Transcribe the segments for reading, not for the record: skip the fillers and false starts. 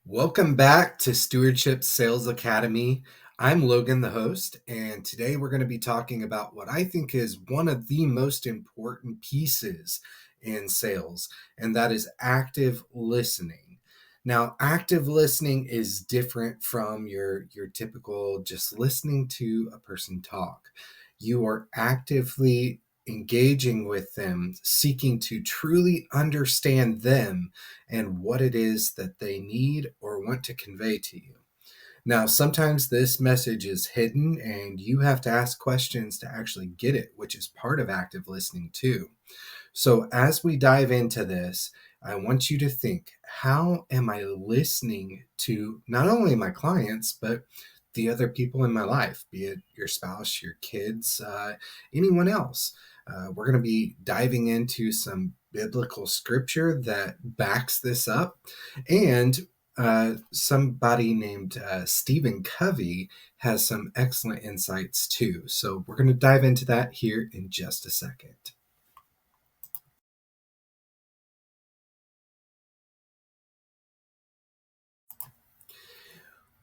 Welcome back to Stewardship Sales Academy. I'm Logan, the host, and today we're going to be talking about what I think is one of the most important pieces in sales, and that is active listening. Now, active listening is different from your typical just listening to a person talk. You are actively engaging with them, seeking to truly understand them and what it is that they need or want to convey to you. Now, sometimes this message is hidden and you have to ask questions to actually get it, which is part of active listening too. So, as we dive into this, I want you to think, how am I listening to not only my clients, but the other people in my life, be it your spouse, your kids, anyone else? We're going to be diving into some biblical scripture that backs this up. And somebody named Stephen Covey has some excellent insights too. So, we're going to dive into that here in just a second.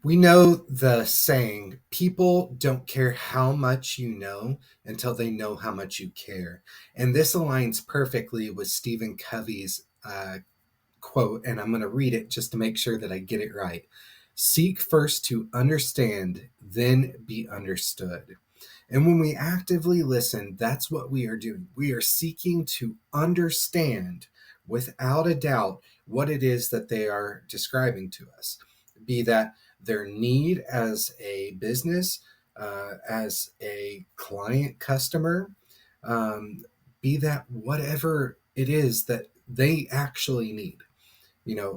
We know the saying, people don't care how much you know until they know how much you care. And this aligns perfectly with Stephen Covey's quote, and I'm going to read it just to make sure that I get it right. Seek first to understand, then be understood. And when we actively listen, that's what we are doing. We are seeking to understand without a doubt what it is that they are describing to us, be that their need as a business, as a client customer, um, be that whatever it is that they actually need.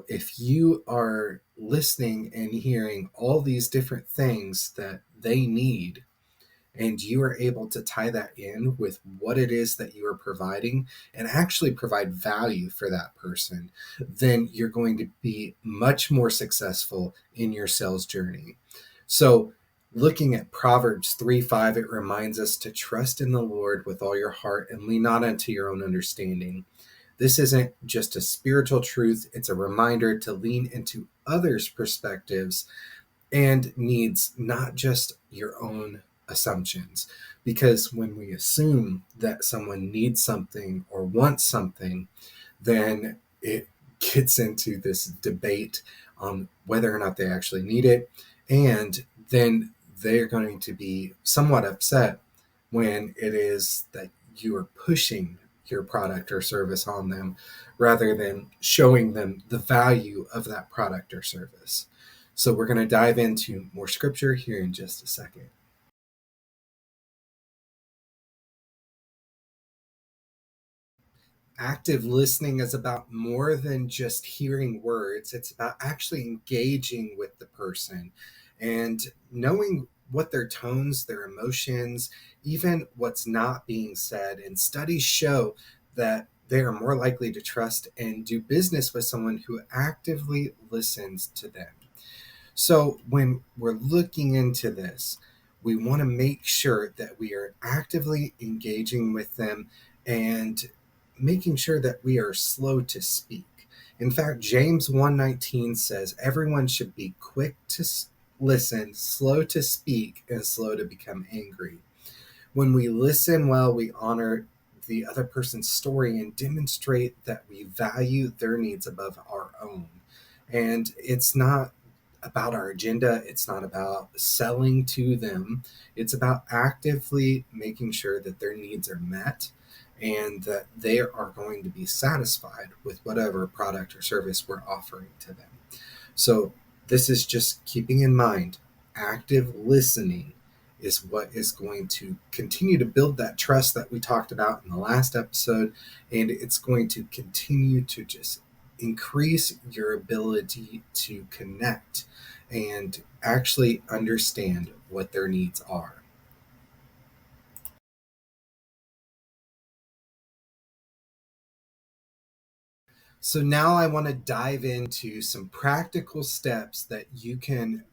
If you are listening and hearing all these different things that they need, and you are able to tie that in with what it is that you are providing and actually provide value for that person, then you're going to be much more successful in your sales journey. So, looking at Proverbs 3:5, it reminds us to trust in the Lord with all your heart and lean not unto your own understanding. This isn't just a spiritual truth, it's a reminder to lean into others' perspectives and needs, not just your own assumptions. Because when we assume that someone needs something or wants something, then it gets into this debate on whether or not they actually need it. And then they're going to be somewhat upset when it is that you are pushing your product or service on them rather than showing them the value of that product or service. So we're going to dive into more scripture here in just a second. Active listening is about more than just hearing words. It's about actually engaging with the person and knowing what their tones, their emotions, even what's not being said. And studies show that they are more likely to trust and do business with someone who actively listens to them. So when we're looking into this, we want to make sure that we are actively engaging with them and making sure that we are slow to speak. In fact, James 1:19 says everyone should be quick to listen, slow to speak, and slow to become angry. When we listen well, we honor the other person's story and demonstrate that we value their needs above our own. And it's not about our agenda, it's not about selling to them. It's about actively making sure that their needs are met and that they are going to be satisfied with whatever product or service we're offering to them. So, this is just keeping in mind active listening is what is going to continue to build that trust that we talked about in the last episode. And it's going to continue to just increase your ability to connect and actually understand what their needs are. So now I want to dive into some practical steps that you can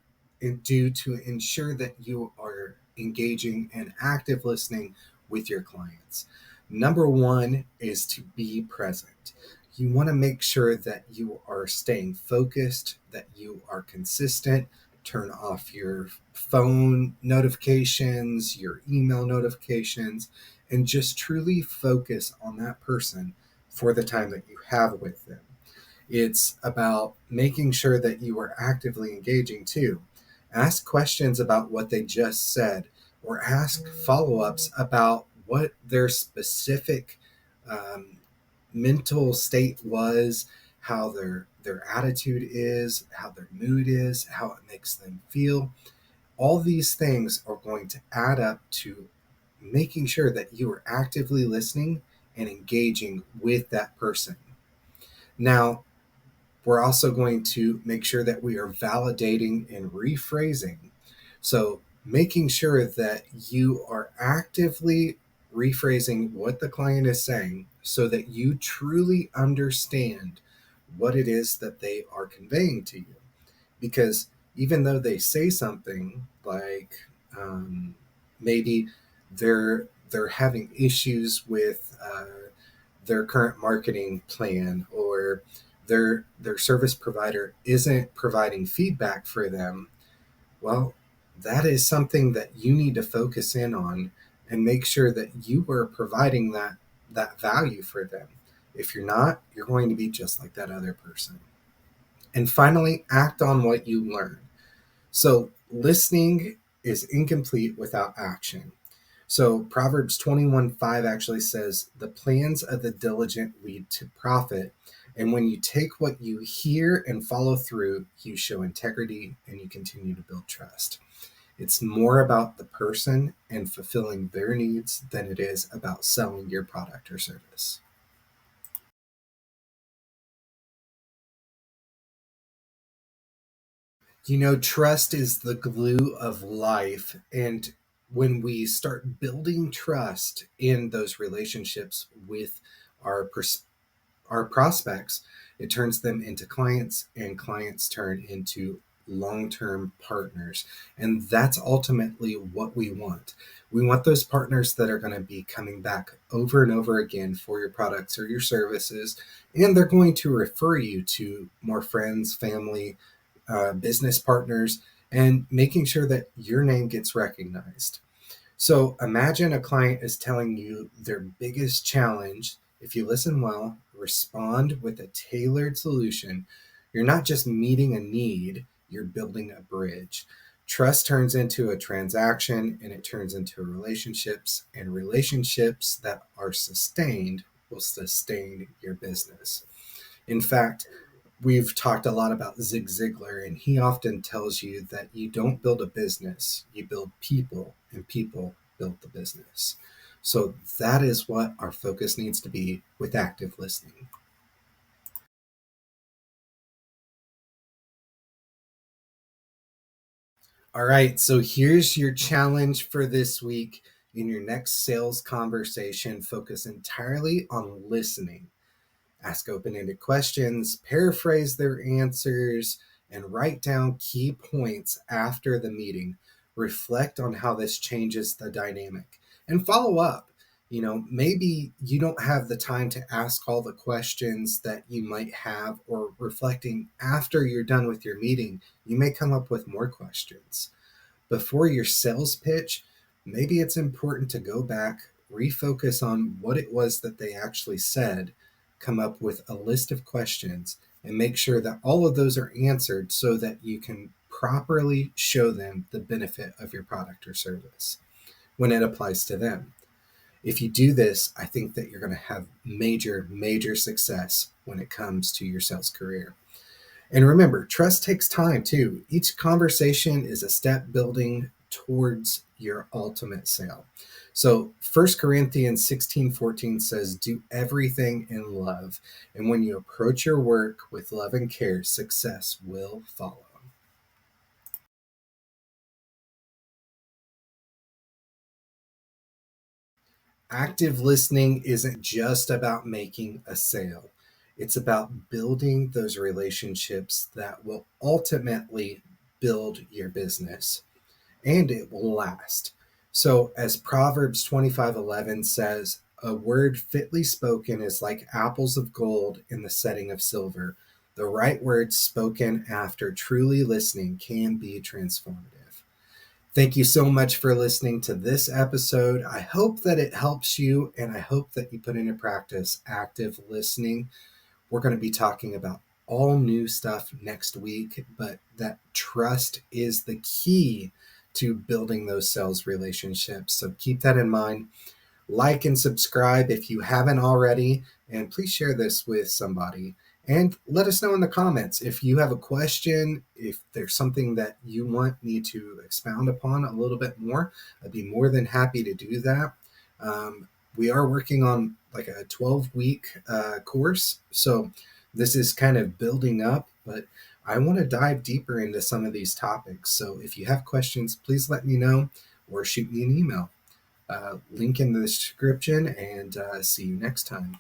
do to ensure that you are engaging and active listening with your clients. Number one is to be present. You want to make sure that you are staying focused, that you are consistent. Turn off your phone notifications, your email notifications, and just truly focus on that person for the time that you have with them. It's about making sure that you are actively engaging too. Ask questions about what they just said, or ask follow ups about what their specific um, mental state was, how their attitude is, how their mood is, how it makes them feel. All these things are going to add up to making sure that you are actively listening and engaging with that person. Now, we're also going to make sure that we are validating and rephrasing. So, making sure that you are actively rephrasing what the client is saying so that you truly understand what it is that they are conveying to you. Because even though they say something like maybe they're having issues with their current marketing plan, or their service provider isn't providing feedback for them, well, that is something that you need to focus in on and make sure that you are providing that value for them. If you're not, you're going to be just like that other person. And finally, act on what you learn. So listening is incomplete without action. So Proverbs 21:5 actually says, "The plans of the diligent lead to profit." And when you take what you hear and follow through, you show integrity and you continue to build trust. It's more about the person and fulfilling their needs than it is about selling your product or service. Trust is the glue of life. And when we start building trust in those relationships with our our prospects, it turns them into clients, and clients turn into long term partners. And that's ultimately what we want. We want those partners that are going to be coming back over and over again for your products or your services, and they're going to refer you to more friends, family, business partners, and making sure that your name gets recognized. So imagine a client is telling you their biggest challenge. If you listen well, respond with a tailored solution, you're not just meeting a need, you're building a bridge. Trust turns into a transaction, and it turns into relationships, and relationships that are sustained will sustain your business. In fact, we've talked a lot about Zig Ziglar, and he often tells you that you don't build a business, you build people, and people build the business. So that is what our focus needs to be with active listening. All right, so here's your challenge for this week. In your next sales conversation, focus entirely on listening. Ask open ended questions, paraphrase their answers, and write down key points after the meeting. Reflect on how this changes the dynamic and follow up. Maybe you don't have the time to ask all the questions that you might have, or reflecting after you're done with your meeting, you may come up with more questions. Before your sales pitch, maybe it's important to go back, refocus on what it was that they actually said, come up with a list of questions, and make sure that all of those are answered so that you can properly show them the benefit of your product or service when it applies to them. If you do this, I think that you're going to have major, major success when it comes to your sales career. And remember, trust takes time too. Each conversation is a step building towards your ultimate sale. So 1 Corinthians 16:14 says, "Do everything in love. And when you approach your work with love and care, success will follow." Active listening isn't just about making a sale. It's about building those relationships that will ultimately build your business, and it will last. So, as Proverbs 25:11 says, A word fitly spoken is like apples of gold in the setting of silver. The right words spoken after truly listening can be transformative. Thank you so much for listening to this episode. I hope that it helps you, and I hope that you put into practice active listening. We're going to be talking about all new stuff next week, but that trust is the key to building those sales relationships. So keep that in mind. Like and subscribe if you haven't already, and please share this with somebody. And let us know in the comments if you have a question, if there's something that you want me to expound upon a little bit more. I'd be more than happy to do that. We are working on like a 12-week course, so this is kind of building up, but I want to dive deeper into some of these topics. So if you have questions, please let me know or shoot me an email. Link in the description, and see you next time.